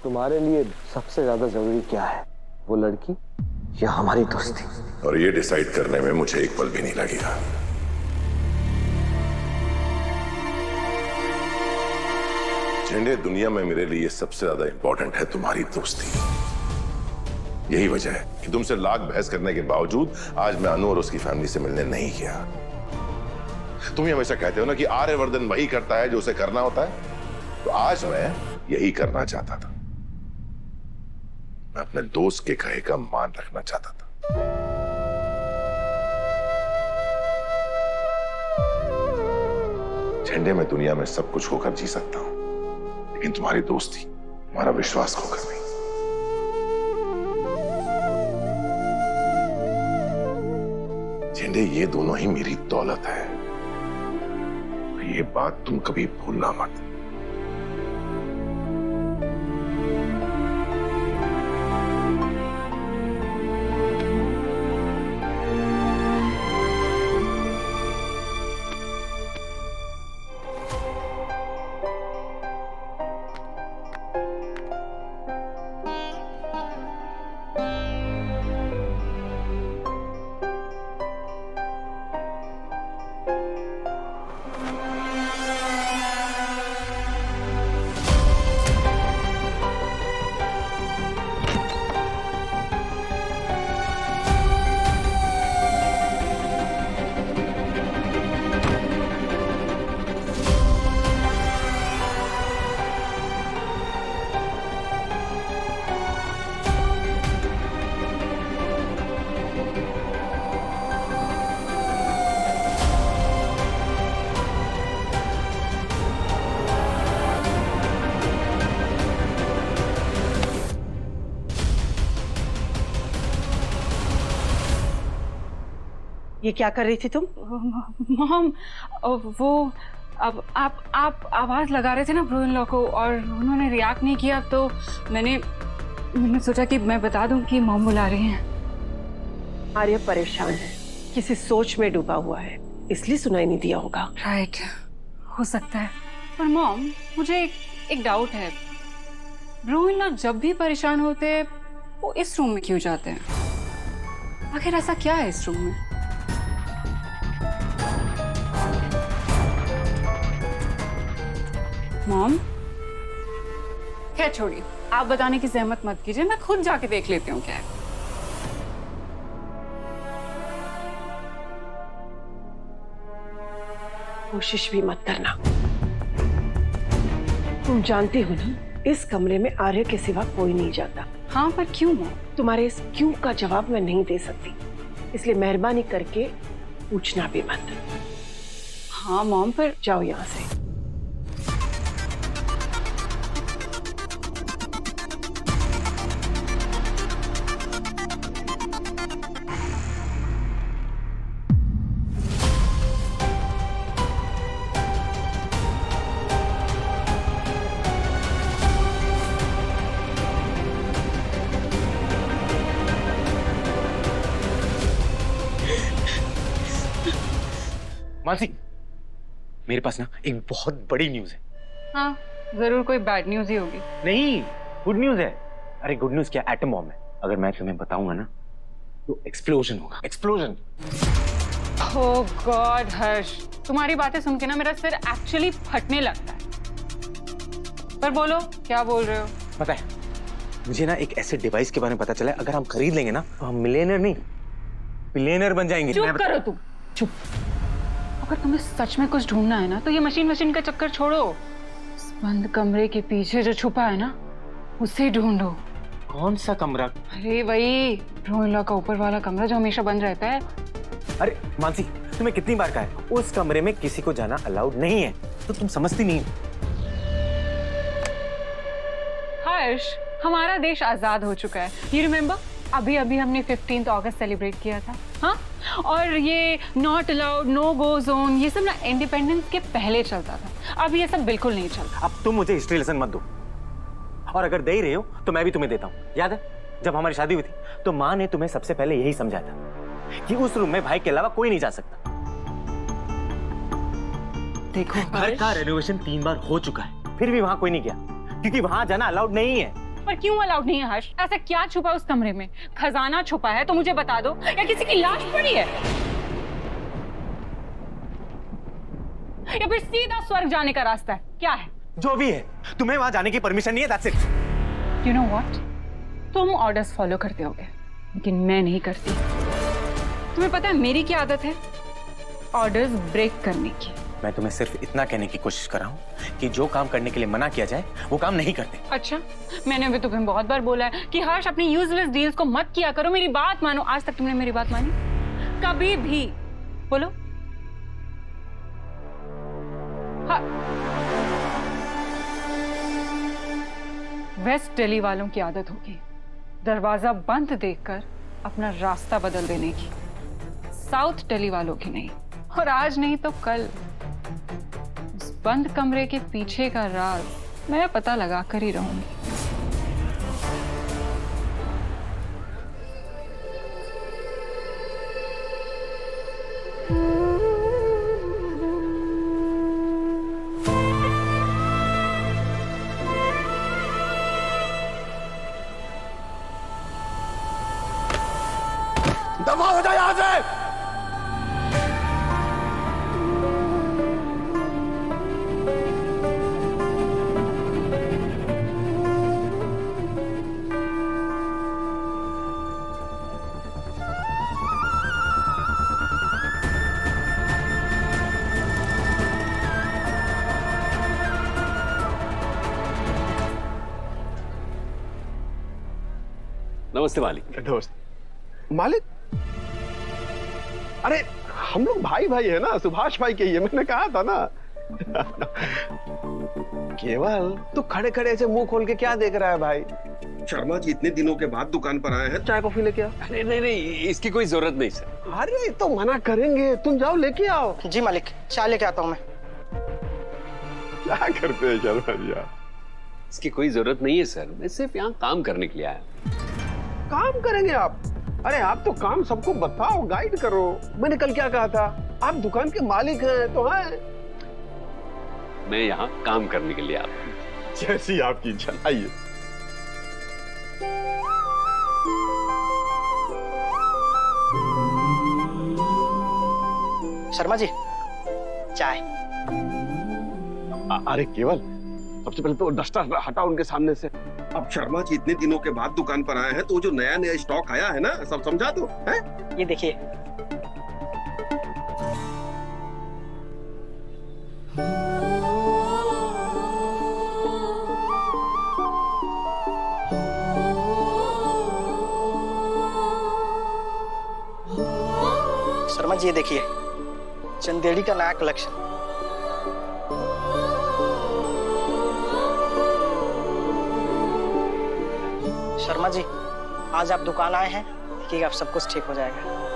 तुम्हारे लिए सबसे ज्यादा जरूरी क्या है, वो लड़की या हमारी दोस्ती? और ये डिसाइड करने में मुझे एक पल भी नहीं लगेगा। झंडे, दुनिया में मेरे लिए सबसे ज्यादा इंपॉर्टेंट है तुम्हारी दोस्ती। यही वजह है कि तुमसे लाख बहस करने के बावजूद आज मैं अनु और उसकी फैमिली से मिलने नहीं गया। तुम ही हमेशा कहते हो ना कि आर्यवर्धन वही करता है जो उसे करना होता है, तो आज मैं यही करना चाहता था। मैं अपने दोस्त के कहे का मान रखना चाहता था। झंडे में दुनिया में सब कुछ खोकर जी सकता हूं, लेकिन तुम्हारी दोस्ती, तुम्हारा विश्वास खोकर नहीं। झंडे, ये दोनों ही मेरी दौलत है, ये बात तुम कभी भूलना मत। ये क्या कर रही थी तुम? मॉम, वो अब आप आवाज लगा रहे थे ना ब्रो इन लॉ को, और उन्होंने रिएक्ट नहीं किया, तो मैंने सोचा कि मैं बता दूं कि मॉम बुला रही हैं। आर्य परेशान है, किसी सोच में डूबा हुआ है, इसलिए सुनाई नहीं दिया होगा। राइट, हो सकता है। पर मॉम, मुझे एक डाउट है। ब्रो इन लॉ जब भी परेशान होते हैं वो इस रूम में क्यों जाते हैं? आखिर ऐसा क्या है इस रूम में? मॉम, क्या छोड़िए, आप बताने की जहमत मत कीजिए, मैं खुद जाके देख लेती हूँ क्या है। कोशिश भी मत करना। तुम जानती हो ना, इस कमरे में आर्य के सिवा कोई नहीं जाता। हाँ, पर क्यों मॉम? तुम्हारे इस क्यों का जवाब मैं नहीं दे सकती, इसलिए मेहरबानी करके पूछना भी मत। हाँ मॉम, पर जाओ यहाँ से। मानसी, मेरे पास ना एक बहुत बड़ी न्यूज है। हाँ, जरूर कोई बैड न्यूज ही होगी। नहीं, गुड न्यूज है। अरे गुड न्यूज क्या, एटम बॉम्ब है। अगर मैं तुम्हें बताऊंगा ना तो एक्सप्लोजन होगा, एक्सप्लोजन। ओह गॉड हर्ष, तुम्हारी बातें सुन के ना मेरा सिर एक्चुअली फटने लगता है। पर बोलो, क्या बोल रहे हो? पता है, मुझे ना एक ऐसे डिवाइस के बारे में पता चला है, अगर हम खरीद लेंगे ना तो हम मिलियनर नहीं, बिलियनर बन जाएंगे। चुप करो तुम, चुप। अगर तुम्हें सच में कुछ ढूंढना है ना तो ये मशीन का चक्कर छोड़ो। इस बंद कमरे के पीछे जो छुपा है ना, उसे ढूंढो। कौन सा कमरा? अरे वही रोहिला का ऊपर वाला कमरा जो हमेशा बंद रहता है। अरे मानसी, तुम्हें कितनी बार कहा है, उस कमरे में किसी को जाना अलाउड नहीं है, तो तुम समझती नहीं। हर्ष, हमारा देश आजाद हो चुका है, यू रिमेम्बर? अभी अभी हमने 15 अगस्त सेलिब्रेट किया था। हाँ, और ये not allowed, no go zone, ये सब ना इंडिपेंडेंस के पहले चलता था। अब ये सब बिल्कुल नहीं चलता। अब तुम मुझे हिस्ट्री लेसन मत दो, और अगर दे ही रहे हो तो मैं भी तुम्हें देता हूँ। याद है जब हमारी शादी हुई थी तो माँ ने तुम्हें सबसे पहले यही समझाया था कि उस रूम में भाई के अलावा कोई नहीं जा सकता। देखो, घर का रेनोवेशन 3 बार हो चुका है, फिर भी वहां कोई नहीं गया, क्योंकि वहां जाना अलाउड नहीं है। पर क्यों अलाउड नहीं है हर्ष? ऐसा क्या छुपा उस कमरे में? खजाना छुपा है तो मुझे बता दो, या किसी की लाश पड़ी है, या फिर सीधा स्वर्ग जाने का रास्ता है? क्या है? जो भी है, तुम्हें वहां जाने की परमिशन नहीं है, that's it. You know what, तुम ऑर्डर्स फॉलो करते होगे, लेकिन मैं नहीं करती। तुम्हें पता है मेरी क्या आदत है? ऑर्डर्स ब्रेक करने की। मैं तुम्हें सिर्फ इतना कहने की कोशिश कर रहा हूँ कि जो काम करने के लिए मना किया जाए वो काम नहीं करते। अच्छा, मैंने भी तुम्हें बहुत बार बोला है कि हर्ष अपनी यूजलेस डील्स को मत किया करो, मेरी बात मानो। आज तक तुमने मेरी बात मानी? कभी भी? बोलो। हाँ। वेस्ट दिल्ली वालों की आदत होगी दरवाजा बंद देखकर अपना रास्ता बदल देने की, साउथ दिल्ली वालों की नहीं। और आज नहीं तो कल उस बंद कमरे के पीछे का राज मैं पता लगा कर ही रहूंगी। दफा हो जाए यहां से। नमस्ते मालिक। दोस्त मालिक, अरे हम लोग भाई भाई है ना, सुभाष भाई के, ये मैंने कहा था ना। केवल तू खड़े खड़े ऐसे मुंह खोल के क्या देख रहा है भाई? शर्मा जी इतने दिनों के बाद दुकान पर आए हैं, चाय कॉफी लेके आओ। नहीं नहीं नहीं, इसकी कोई जरूरत नहीं सर। अरे तो मना करेंगे, तुम जाओ लेके आओ। जी मालिक, चाय लेके आता हूँ मैं। क्या करते हैं शर्मा जी आप? इसकी कोई जरूरत नहीं है सर, मैं सिर्फ यहाँ काम करने के लिए आया। काम करेंगे आप? अरे आप तो काम सबको बताओ, गाइड करो। मैंने कल क्या कहा था? आप दुकान के मालिक हैं तो हैं। मैं यहाँ काम करने के लिए आया हूँ। जैसी आपकी इच्छा। आइए। शर्मा जी, चाय। अरे केवल, सबसे पहले तो डस्टर हटा उनके सामने से। अब शर्मा जी इतने दिनों के बाद दुकान पर आए हैं तो जो नया नया स्टॉक आया है ना, सब समझा दो। हैं? ये देखिए। शर्मा जी ये देखिए, चंदेड़ी का नया कलेक्शन। शर्मा जी, आज आप दुकान आए हैं कि अब सब कुछ ठीक हो जाएगा।